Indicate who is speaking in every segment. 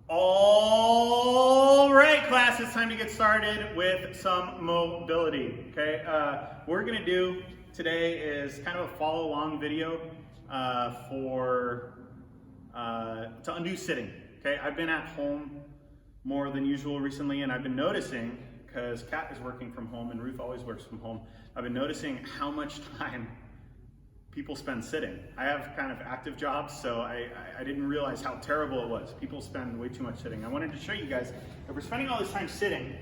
Speaker 1: All right, class, it's time to get started with some mobility, okay? What we're gonna do today is kind of a follow-along video to undo sitting, okay? I've been at home more than usual recently, and I've been noticing, because Kat is working from home and Ruth always works from home, I've been noticing how much time people spend sitting. I have kind of active jobs, so I didn't realize how terrible it was. People spend way too much sitting. I wanted to show you guys, if we're spending all this time sitting,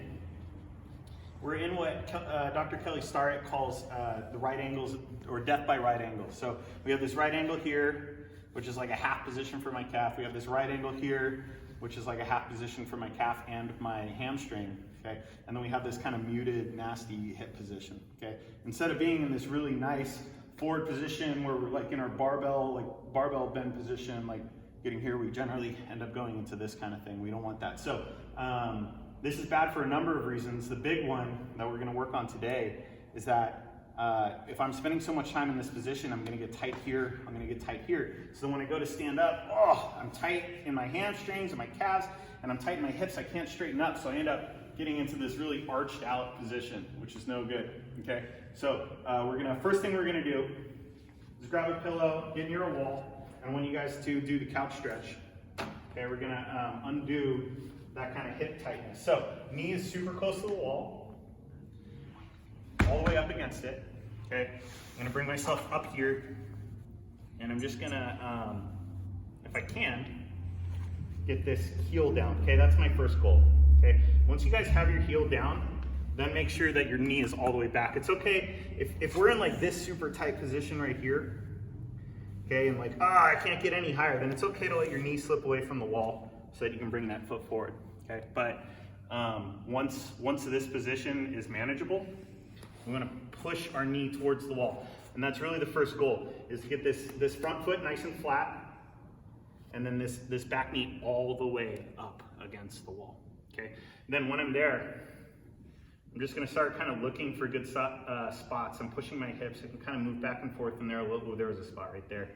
Speaker 1: we're in what Dr. Kelly Starrett calls the right angles, or death by right angle. So we have this right angle here, which is like a half position for my calf. We have this right angle here, which is like a half position for my calf and my hamstring, okay? And then we have this kind of muted, nasty hip position, okay? Instead of being in this really nice forward position where we're like in our barbell bend position, like getting here, we generally end up going into this kind of thing. We don't want that. So this is bad for a number of reasons. The big one that we're gonna work on today is that if I'm spending so much time in this position, I'm gonna get tight here, I'm gonna get tight here. So when I go to stand up, oh, I'm tight in my hamstrings and my calves, and I'm tight in my hips, I can't straighten up, so I end up getting into this really arched out position, which is no good, okay? So first thing we're gonna do is grab a pillow, get near a wall, and I want you guys to do the couch stretch. Okay, we're gonna undo that kind of hip tightness. So knee is super close to the wall, all the way up against it, okay? I'm gonna bring myself up here, and I'm just gonna, if I can, get this heel down, okay? That's my first goal, okay? Once you guys have your heel down, then make sure that your knee is all the way back. It's okay if we're in like this super tight position right here, okay, and like, I can't get any higher, then it's okay to let your knee slip away from the wall so that you can bring that foot forward, okay? But once this position is manageable, we want to push our knee towards the wall. And that's really the first goal, is to get this front foot nice and flat, and then this back knee all the way up against the wall, okay? And then when I'm there, I'm just gonna start kind of looking for good spots. I'm pushing my hips. I can kind of move back and forth in there a little. Oh, there was a spot right there.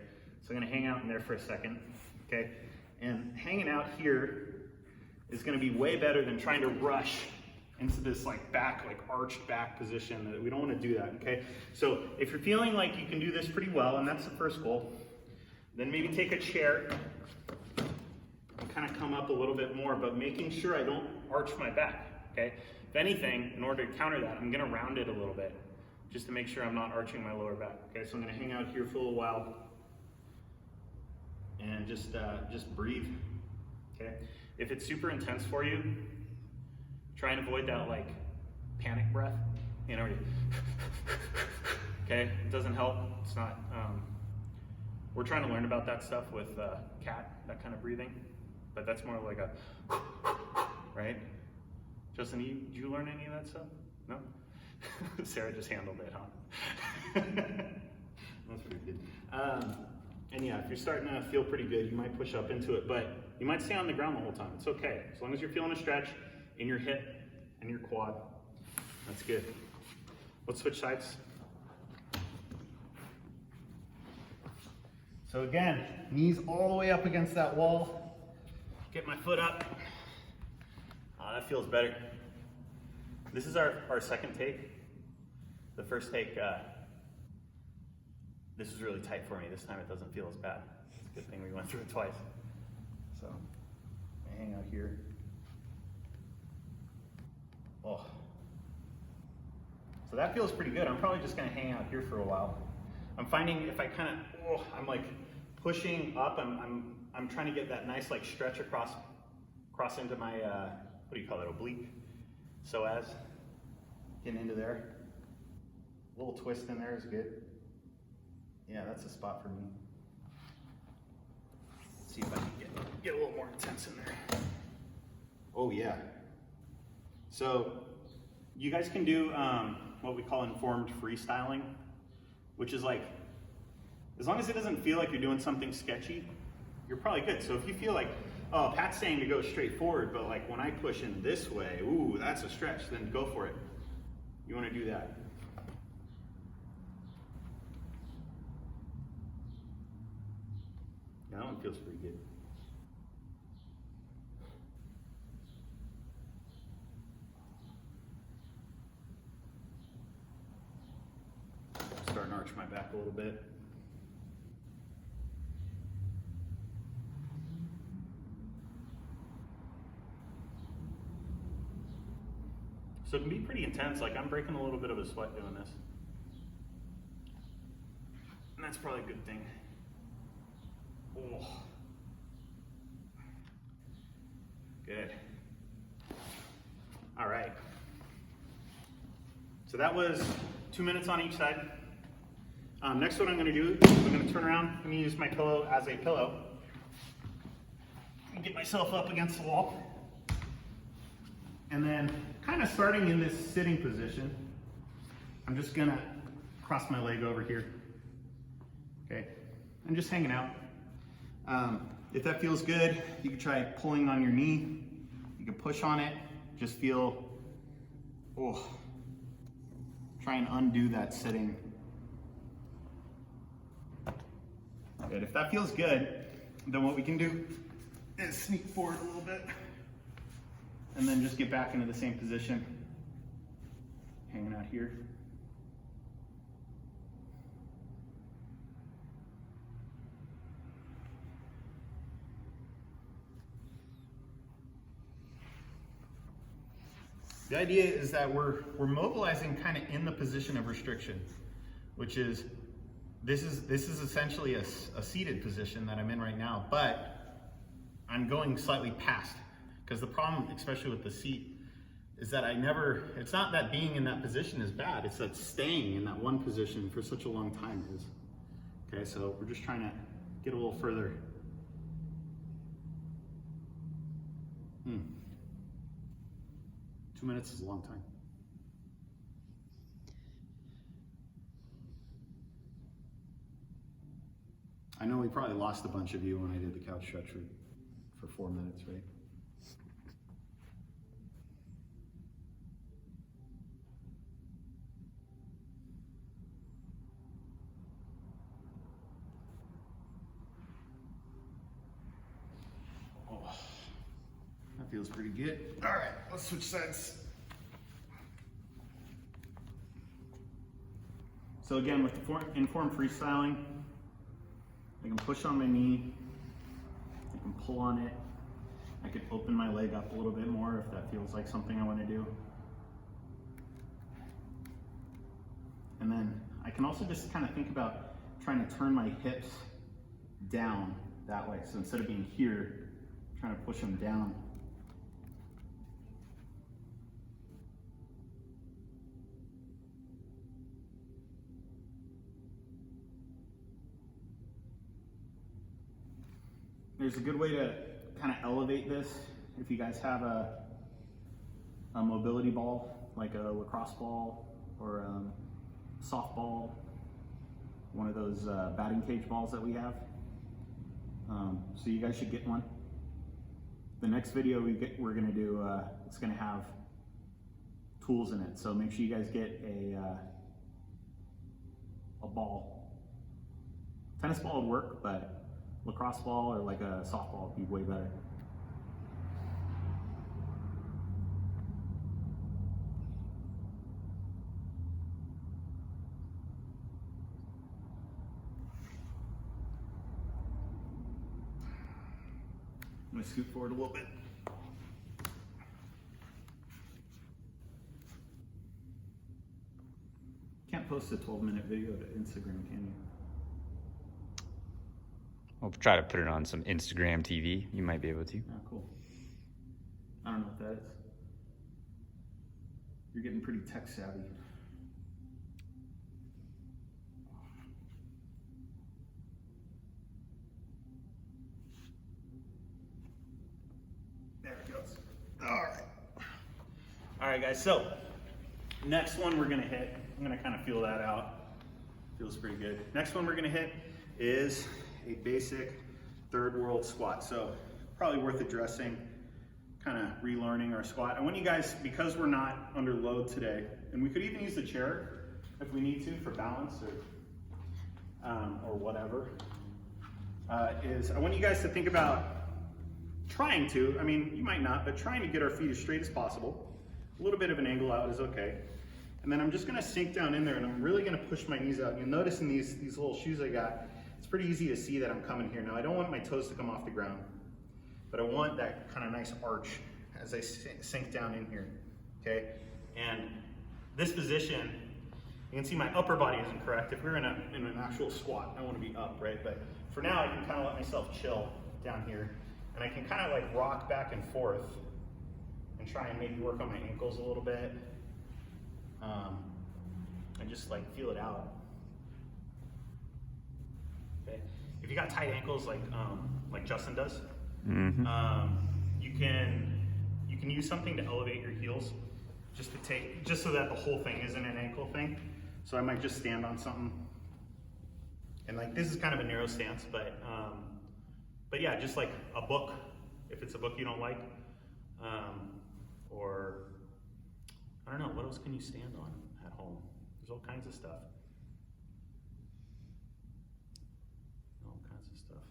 Speaker 1: So I'm gonna hang out in there for a second, okay? And hanging out here is gonna be way better than trying to rush into this like arched back position. We don't wanna do that, okay? So if you're feeling like you can do this pretty well, and that's the first goal, then maybe take a chair and kind of come up a little bit more, but making sure I don't arch my back, okay? If anything, in order to counter that, I'm gonna round it a little bit, just to make sure I'm not arching my lower back, okay? So I'm gonna hang out here for a little while, and just breathe, okay? If it's super intense for you, try and avoid that like panic breath, you know, okay? It doesn't help, it's not, we're trying to learn about that stuff with Kat, that kind of breathing, but that's more like a, right? Justin, did you learn any of that stuff? No? Sarah just handled it, huh? That's pretty good. And yeah, if you're starting to feel pretty good, you might push up into it, but you might stay on the ground the whole time. It's okay. As long as you're feeling a stretch in your hip and your quad, that's good. Let's switch sides. So again, knees all the way up against that wall. Get my foot up. That feels better. This is our second take. The first take, this was really tight for me. This time it doesn't feel as bad. It's a good thing we went through it twice. So, I hang out here. Oh. So that feels pretty good. I'm probably just gonna hang out here for a while. I'm finding if I kind of, I'm like pushing up, I'm trying to get that nice like stretch across into my, what do you call it, oblique? Psoas, getting into there. A little twist in there is good. Yeah, that's a spot for me. Let's see if I can get a little more intense in there. Oh yeah. So you guys can do what we call informed freestyling, which is like, as long as it doesn't feel like you're doing something sketchy, you're probably good. So if you feel like, oh, Pat's saying to go straight forward, but like when I push in this way, ooh, that's a stretch, then go for it. You want to do that. Yeah, that one feels pretty good. arch my back a little bit. So it can be pretty intense. Like, I'm breaking a little bit of a sweat doing this. And that's probably a good thing. Oh. Good. All right. So that was 2 minutes on each side. Next, what I'm going to do is I'm going to turn around. I'm going to use my pillow as a pillow and get myself up against the wall. And then, kind of starting in this sitting position, I'm just going to cross my leg over here. Okay, I'm just hanging out. If that feels good, you can try pulling on your knee. You can push on it. Just feel, try and undo that sitting. Good. If that feels good, then what we can do is sneak forward a little bit and then just get back into the same position, hanging out here. The idea is that we're mobilizing kind of in the position of restriction, which is this is essentially a seated position that I'm in right now, but I'm going slightly past, because the problem, especially with the seat, is that it's not that being in that position is bad, it's that staying in that one position for such a long time is. Okay, so we're just trying to get a little further. 2 minutes is a long time. I know we probably lost a bunch of you when I did the couch stretch for 4 minutes, right? Oh, that feels pretty good. All right, let's switch sides. So again, with the informed freestyling, I can push on my knee, I can pull on it, I can open my leg up a little bit more if that feels like something I want to do. And then I can also just kind of think about trying to turn my hips down that way. So instead of being here, trying to push them down. There's a good way to kind of elevate this. If you guys have a mobility ball, like a lacrosse ball or a softball, one of those batting cage balls that we have. So you guys should get one. The next video we're gonna do, it's gonna have tools in it. So make sure you guys get a ball. Tennis ball would work, but lacrosse ball or like a softball would be way better. I'm gonna scoot forward a little bit. Can't post a 12-minute video to Instagram, can you?
Speaker 2: We'll try to put it on some Instagram TV. You might be able to.
Speaker 1: Oh, cool. I don't know what that is. You're getting pretty tech savvy. There it goes. All right. All right, guys. So next one we're gonna hit. I'm gonna kind of feel that out. Feels pretty good. Next one we're gonna hit is a basic third world squat. So probably worth addressing, kind of relearning our squat. I want you guys, because we're not under load today, and we could even use the chair if we need to for balance or whatever, is I want you guys to think about trying to, I mean, you might not, but trying to get our feet as straight as possible. A little bit of an angle out is okay. And then I'm just gonna sink down in there, and I'm really gonna push my knees out. You'll notice in these little shoes I got, it's pretty easy to see that I'm coming here. Now I don't want my toes to come off the ground, but I want that kind of nice arch as I sink down in here, okay? And this position, you can see my upper body isn't correct. If we're in an actual squat, I wanna be up, right? But for now, I can kind of let myself chill down here, and I can kind of like rock back and forth and try and maybe work on my ankles a little bit. And just like feel it out. Okay. If you got tight ankles like Justin does, you can use something to elevate your heels, just so that the whole thing isn't an ankle thing. So I might just stand on something, and like this is kind of a narrow stance, but yeah, just like a book, if it's a book you don't like, or I don't know, what else can you stand on at home? There's all kinds of stuff. All kinds of stuff.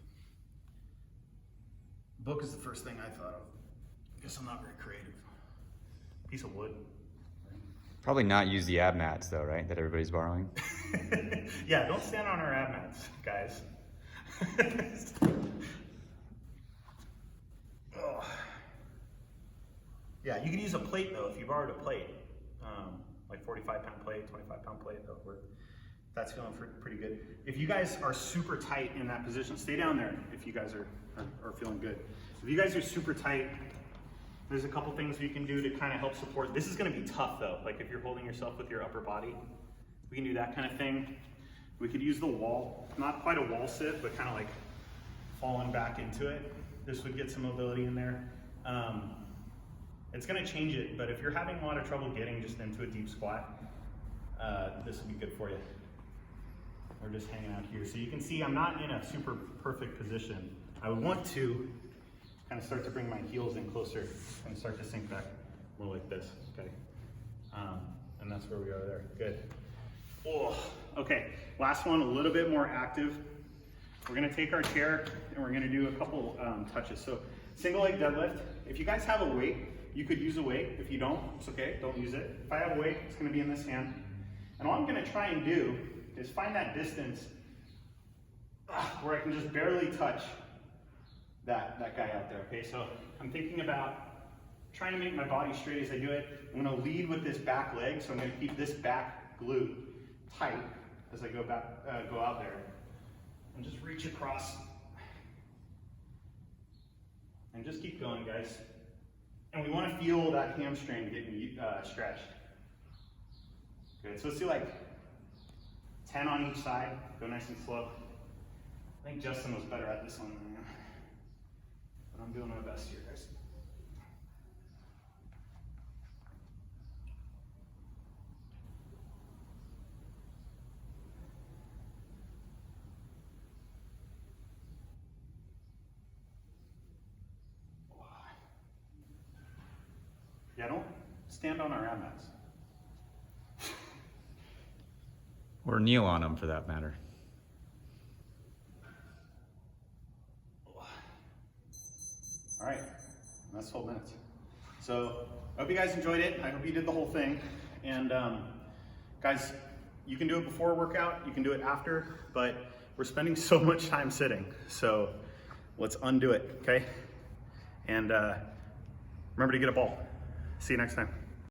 Speaker 1: Book is the first thing I thought of. I guess I'm not very creative. Piece of wood.
Speaker 2: Probably not use the ab mats though, right? That everybody's borrowing.
Speaker 1: Yeah, don't stand on our ab mats, guys. Oh. Yeah, you can use a plate though if you borrowed a plate. Like 45-pound plate, 25-pound plate, that would work. That's feeling pretty good. If you guys are super tight in that position, stay down there if you guys are feeling good. If you guys are super tight, there's a couple things you can do to kind of help support. This is gonna be tough though, like if you're holding yourself with your upper body. We can do that kind of thing. We could use the wall, not quite a wall sit, but kind of like falling back into it. This would get some mobility in there. It's gonna change it, but if you're having a lot of trouble getting just into a deep squat, this would be good for you. We're just hanging out here. So you can see I'm not in a super perfect position. I would want to kind of start to bring my heels in closer and start to sink back more like this, okay? And that's where we are there, good. Oh, okay, last one, a little bit more active. We're gonna take our chair and we're gonna do a couple touches. So single leg deadlift. If you guys have a weight, you could use a weight. If you don't, it's okay, don't use it. If I have a weight, it's gonna be in this hand. And all I'm gonna try and do is find that distance where I can just barely touch that guy out there, okay? So I'm thinking about trying to make my body straight as I do it. I'm gonna lead with this back leg, so I'm gonna keep this back glute tight as I go out there. And just reach across. And just keep going, guys. And we wanna feel that hamstring getting stretched. Good, so let's do like 10 on each side, go nice and slow. I think Justin was better at this one than I am. But I'm doing my best here, guys. Yeah, don't stand on our ab mats.
Speaker 2: Or kneel on them for that matter.
Speaker 1: All right, that's 12 minutes. So I hope you guys enjoyed it. I hope you did the whole thing. And guys, you can do it before a workout, you can do it after, but we're spending so much time sitting. So let's undo it, okay? And remember to get a ball. See you next time.